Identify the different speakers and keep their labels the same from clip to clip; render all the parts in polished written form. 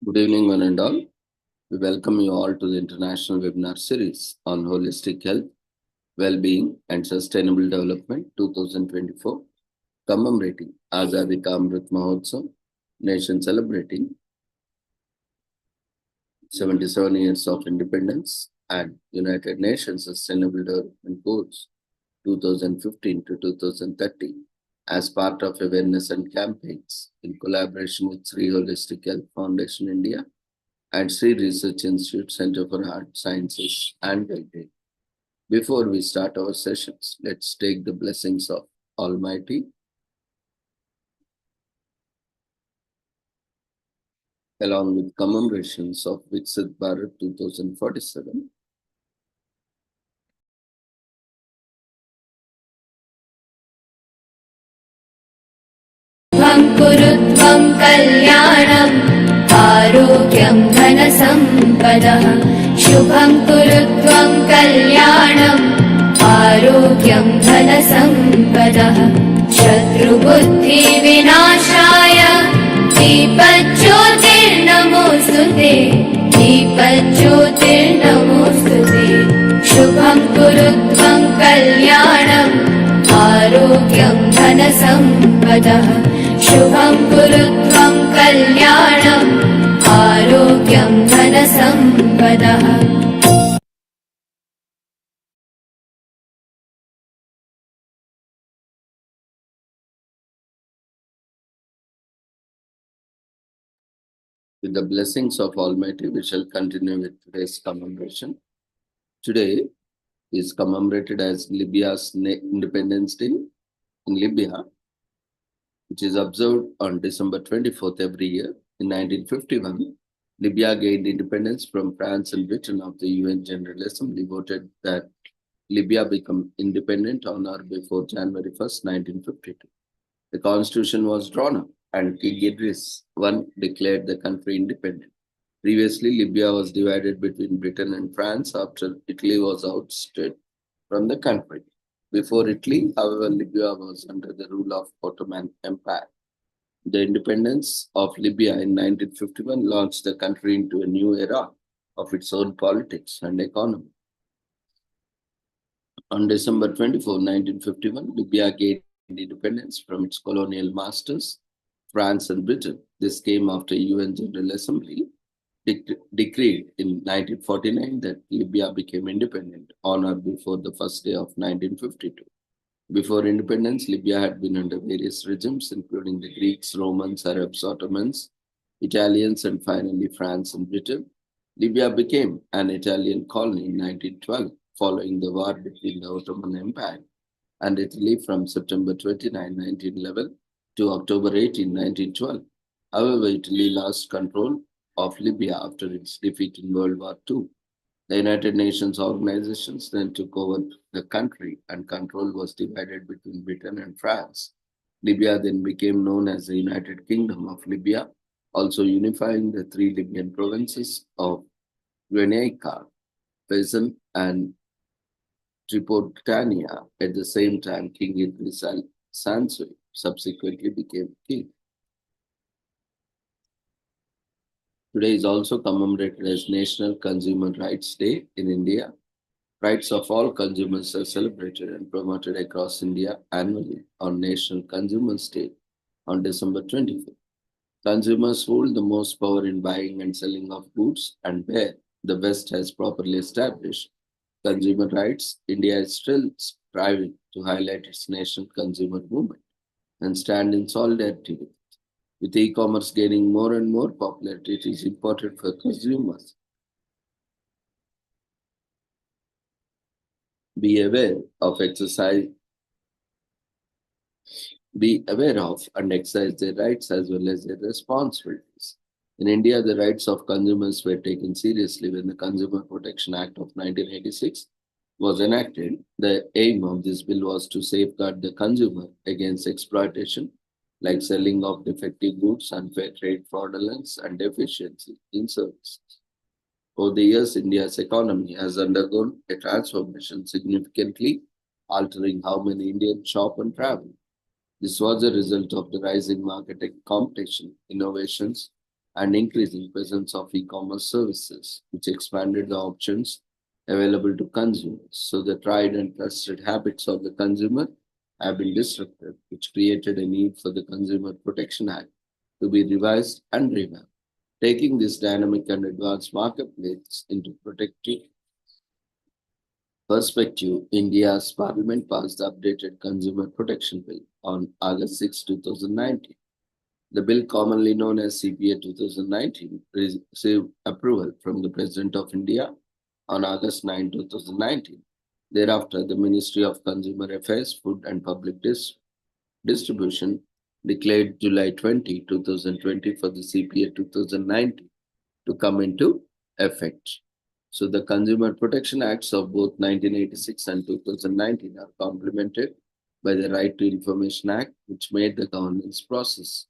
Speaker 1: Good evening, one and all. We welcome you all to the international webinar series on holistic health, well-being, and sustainable development 2024, commemorating Azadi Ka Amrit Mahotsav, nation celebrating 77 years of independence and United Nations Sustainable Development Goals 2015 to 2030 as part of awareness and campaigns in collaboration with Sri Holistic Health Foundation India and Sri Research Institute Center for Heart Sciences and Wellbeing. Before we start our sessions, let's take the blessings of Almighty along with commemorations of Viksit Bharat 2047.
Speaker 2: कुरुत्वं कल्याणम् आरोग्यं धनसम्पदः शुभं कुरुत्वं कल्याणम् आरोग्यं धनसम्पदः शत्रुबुद्धिविनाशाय दीपज्योतिर्नमोऽस्तुते दीपज्योतिर्नमोऽस्तुते शुभं कुरुत्वं कल्याणम् आरोग्यं धनसम्पदः शुभं कुरुत्वं कल्याणम् आरोग्यं धनसम्पदः
Speaker 1: With the blessings of Almighty, we shall continue with today's commemoration. Today is commemorated as Libya's Independence Day in Libya, which is observed on December 24th every year. In 1951, Libya gained independence from France and Britain after the UN General Assembly voted that Libya become independent on or before January 1st, 1952. The constitution was drawn up and King Idris I declared the country independent. Previously, Libya was divided between Britain and France after Italy was ousted from the country. Before Italy, however, Libya was under the rule of Ottoman Empire. The independence of Libya in 1951 launched the country into a new era of its own politics and economy. On December 24, 1951, Libya gained independence from its colonial masters, France and Britain. This came after UN General Assembly decreed in 1949 that Libya became independent on or before the first day of 1952. Before independence, Libya had been under various regimes, including the Greeks, Romans, Arabs, Ottomans, Italians, and finally France and Britain. Libya became an Italian colony in 1912, following the war between the Ottoman Empire and Italy from September 29, 1911 to October 18, 1912. However, Italy lost control of Libya after its defeat in World War II. The United Nations organizations then took over the country and control was divided between Britain and France. Libya then became known as the United Kingdom of Libya, also unifying the three Libyan provinces of Guernica, Fezzan, and Tripolitania. At the same time, King Idris Al Sansui subsequently became king. Today is also commemorated as National Consumer Rights Day in India. Rights of all consumers are celebrated and promoted across India annually on National Consumers Day on December 25th. Consumers hold the most power in buying and selling of goods, and where the West has properly established consumer rights, India is still striving to highlight its national consumer movement and stand in solidarity with it. With e-commerce gaining more and more popularity, it is important for consumers be aware of and exercise their rights as well as their responsibilities. In India, the rights of consumers were taken seriously when the Consumer Protection Act of 1986 was enacted. The aim of this bill was to safeguard the consumer against exploitation, like selling of defective goods, unfair trade, fraudulence, and deficiency in services. Over the years, India's economy has undergone a transformation significantly altering how many Indians shop and travel. This was a result of the rising market competition, innovations, and increasing presence of e-commerce services, which expanded the options available to consumers. So the tried and trusted habits of the consumer have been disrupted, which created a need for the Consumer Protection Act to be revised and revamped. Taking this dynamic and advanced marketplace into protective perspective, India's parliament passed the updated Consumer Protection Bill on August 6, 2019. The bill, commonly known as CPA 2019, received approval from the President of India on August 9, 2019. Thereafter, the Ministry of Consumer Affairs, Food and Public Distribution declared July 20, 2020 for the CPA 2019 to come into effect. So the Consumer Protection Acts of both 1986 and 2019 are complemented by the Right to Information Act, which made the governance process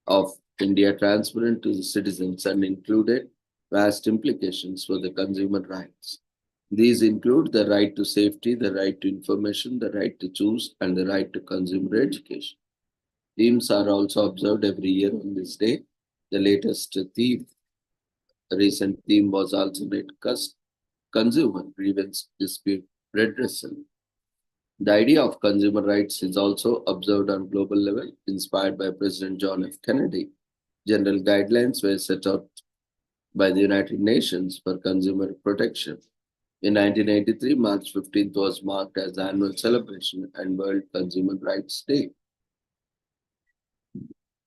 Speaker 1: of India transparent to the citizens and included vast implications for the consumer rights. These include the right to safety, the right to information, the right to choose, and the right to consumer education. Themes are also observed every year on this day. The latest recent theme was also made consumer grievance dispute redressal. The idea of consumer rights is also observed on global level, inspired by President John F. Kennedy. General guidelines were set out by the United Nations for consumer protection. In 1983, March 15th was marked as the annual celebration and World Consumer Rights Day.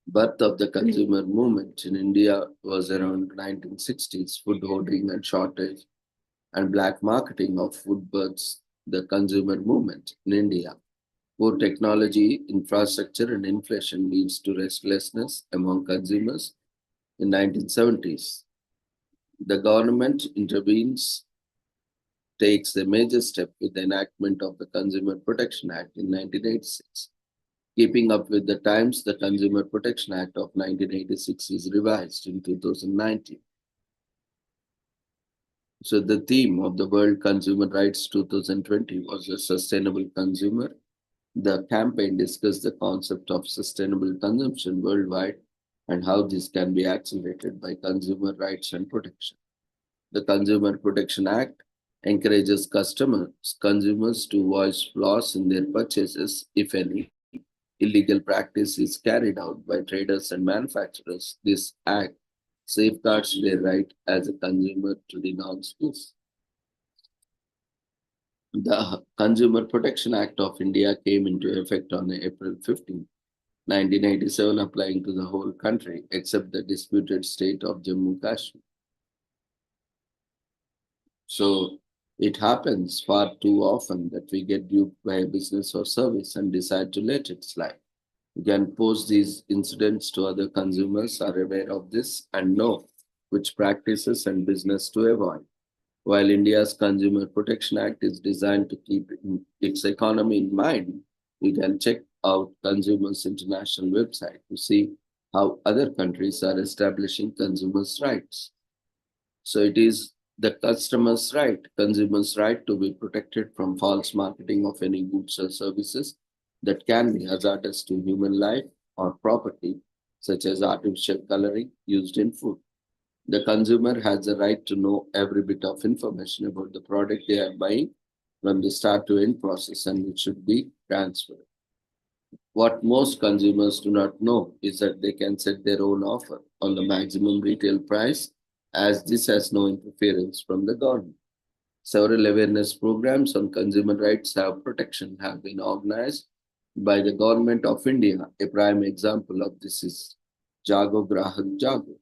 Speaker 1: Birth of the consumer movement in India was around 1960s. Food hoarding and shortage and black marketing of food births the consumer movement in India. Poor technology, infrastructure, and inflation leads to restlessness among consumers in 1970s. The government intervenes, takes a major step with the enactment of the Consumer Protection Act in 1986. Keeping up with the times, the Consumer Protection Act of 1986 is revised in 2019. So the theme of the World Consumer Rights 2020 was a sustainable consumer. The campaign discussed the concept of sustainable consumption worldwide and how this can be accelerated by consumer rights and protection. The Consumer Protection Act encourages consumers to voice flaws in their purchases, if any illegal practice is carried out by traders and manufacturers. This act safeguards their right as a consumer to denounce this. The Consumer Protection Act of India came into effect on April 15, 1987, applying to the whole country except the disputed state of Jammu Kashmir. So it happens far too often that we get duped by a business or service and decide to let it slide. You can post these incidents to other consumers are aware of this and know which practices and business to avoid. While India's Consumer Protection Act is designed to keep its economy in mind, you can check out Consumers International website to see how other countries are establishing consumers' rights. So it is the customer's right, consumer's right to be protected from false marketing of any goods or services that can be hazardous to human life or property, such as artificial coloring used in food. The consumer has the right to know every bit of information about the product they are buying from the start to end process, and it should be transferred. What most consumers do not know is that they can set their own offer on the maximum retail price, as this has no interference from the government. Several awareness programs on consumer rights protection have been organized by the Government of India. A prime example of this is Jago Grahak Jago.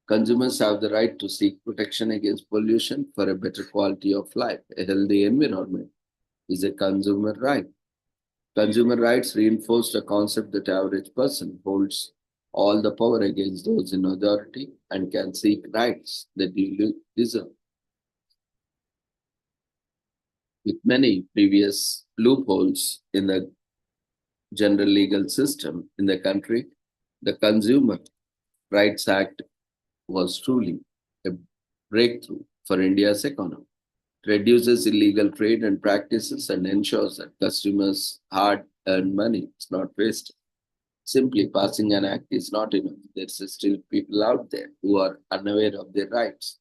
Speaker 1: Consumers have the right to seek protection against pollution for a better quality of life. A healthy environment is a consumer right. Consumer rights reinforce the concept that average person holds all the power against those in authority and can seek rights that you deserve. With many previous loopholes in the general legal system in the country, the Consumer Rights Act was truly a breakthrough for India's economy. It reduces illegal trade and practices and ensures that customers' hard-earned money is not wasted. Simply passing an act is not enough. There's still people out there who are unaware of their rights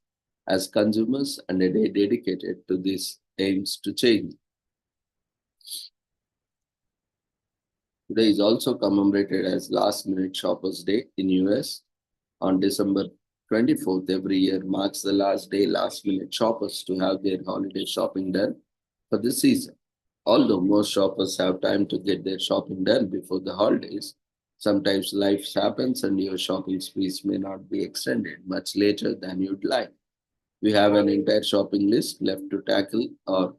Speaker 1: as consumers, and a day dedicated to this aims to change. Today is also commemorated as Last Minute Shoppers Day in US. On December 24th every year marks the last day last minute shoppers to have their holiday shopping done for the season. Although most shoppers have time to get their shopping done before the holidays, sometimes life happens and your shopping sprees may not be extended much later than you'd like. We have an entire shopping list left to tackle, or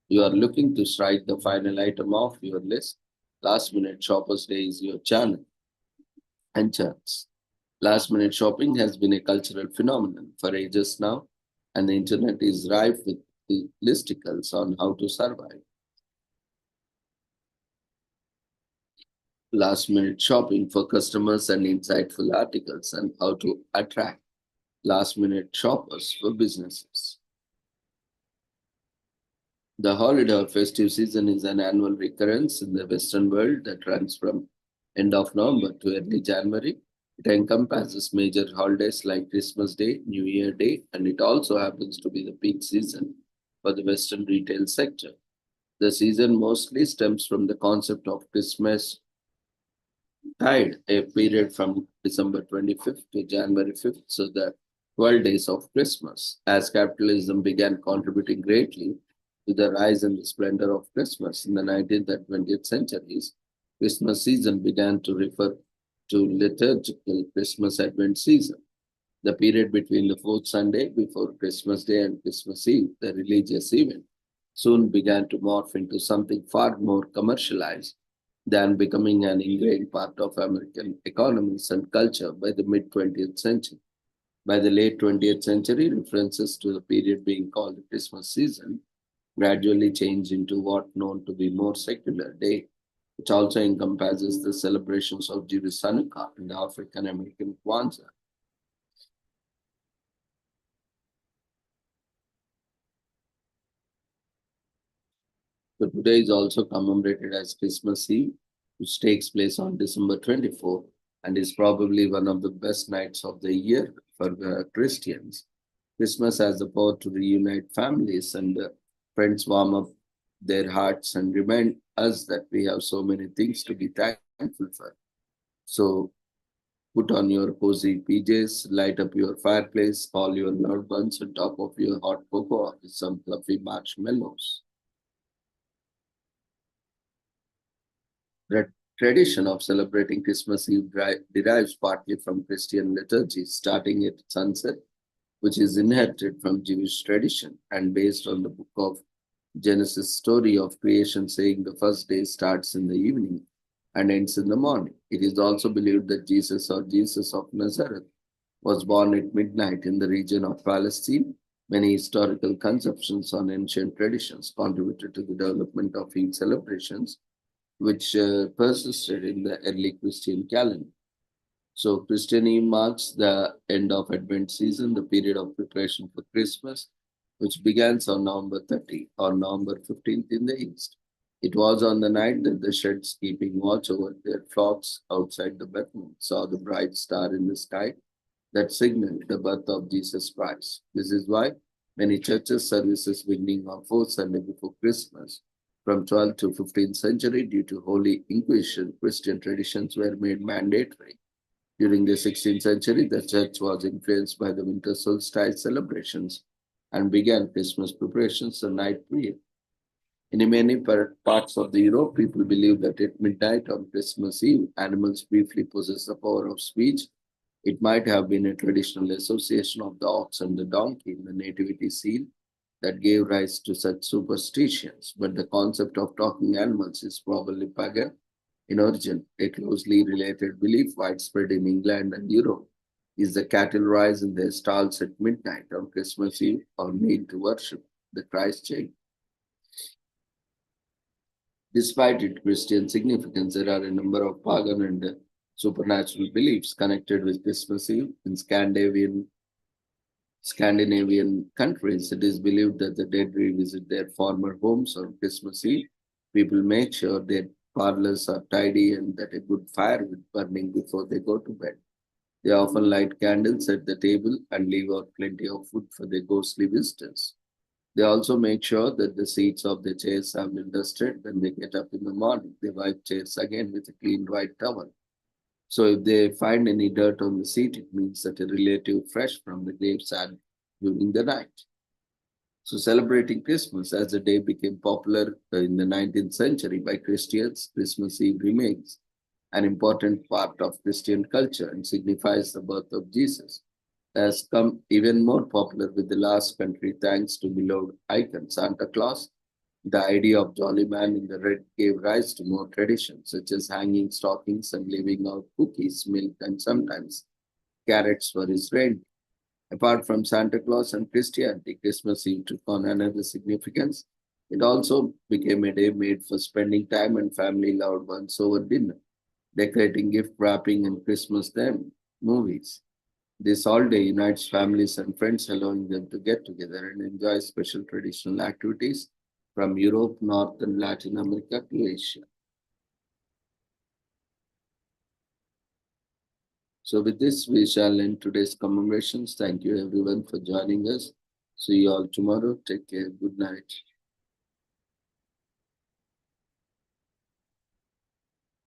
Speaker 1: you are looking to strike the final item off your list. Last minute shoppers day is your channel and chance. Last minute shopping has been a cultural phenomenon for ages now, and the internet is rife with the listicles on how to survive. Last minute shopping for customers and insightful articles on how to attract last minute shoppers for businesses. The holiday or festive season is an annual recurrence in the Western world that runs from end of November to early January. It encompasses major holidays like Christmas Day, New Year Day, and it also happens to be the peak season for the Western retail sector. The season mostly stems from the concept of Christmas tide, a period from December 25th to January 5th, so the 12 days of Christmas. As capitalism began contributing greatly to the rise and the splendor of Christmas in the 19th and 20th centuries, Christmas season began to refer to liturgical Christmas Advent season, the period between the fourth Sunday before Christmas Day and Christmas Eve, the religious event, soon began to morph into something far more commercialized than becoming an ingrained part of American economies and culture by the mid 20th century. By the late 20th century, references to the period being called the Christmas season gradually changed into what known to be more secular day, which also encompasses the celebrations of Jewish Hanukkah and African American Kwanzaa. So today is also commemorated as Christmas Eve, which takes place on December 24th and is probably one of the best nights of the year for Christians. Christmas has the power to reunite families and friends, warm up their hearts and remind us that we have so many things to be thankful for. So put on your cozy PJs, light up your fireplace, call your loved ones on top of your hot cocoa with some fluffy marshmallows. The tradition of celebrating Christmas Eve derives partly from Christian liturgy, starting at sunset, which is inherited from Jewish tradition and based on the book of Genesis story of creation, saying the first day starts in the evening and ends in the morning. It is also believed that Jesus, or Jesus of Nazareth, was born at midnight in the region of Palestine. Many historical conceptions on ancient traditions contributed to the development of Eid celebrations, which persisted in the early Christian calendar. So Christian Eve marks the end of Advent season, the period of preparation for Christmas, which begins on November 30 or November 15th in the East. It was on the night that the shepherds keeping watch over their flocks outside the Bethlehem saw the bright star in the sky that signaled the birth of Jesus Christ. This is why many churches services beginning on fourth Sunday before Christmas from 12th to 15th century due to Holy Inquisition, Christian traditions were made mandatory. During the 16th century, the church was influenced by the winter solstice celebrations and began Christmas preparations the night prior. In many parts of the Europe, people believe that at midnight on Christmas Eve, animals briefly possess the power of speech. It might have been a traditional association of the ox and the donkey in the nativity scene that gave rise to such superstitions, but the concept of talking animals is probably pagan in origin. A closely related belief widespread in England and Europe is the cattle rise in their stalls at midnight on Christmas Eve or made to worship the Christ child. Despite its Christian significance, there are a number of pagan and supernatural beliefs connected with Christmas Eve. In Scandinavian countries, it is believed that the dead revisit their former homes on Christmas Eve. People make sure their parlors are tidy and that a good fire is burning before they go to bed. They often light candles at the table and leave out plenty of food for their ghostly visitors. They also make sure that the seats of the chairs have been dusted when they get up in the morning. They wipe chairs again with a clean white towel. So if they find any dirt on the seat, it means that a relative fresh from the graveside during the night. So celebrating Christmas as the day became popular in the 19th century by Christians, Christmas Eve remains an important part of Christian culture and signifies the birth of Jesus. It has come even more popular with the last country thanks to beloved icon Santa Claus. The idea of jolly man in the red gave rise to more traditions such as hanging stockings and leaving out cookies, milk, and sometimes carrots for his reindeer. Apart from Santa Claus and Christianity, Christmas Eve took on another significance. It also became a day made for spending time and family loved ones over dinner, decorating, gift wrapping, and Christmas them movies. This holiday unites families and friends, allowing them to get together and enjoy special traditional activities from Europe, North and Latin America to Asia. So with this, we shall end today's commemorations. Thank you everyone for joining us. See you all tomorrow. Take care. Good night.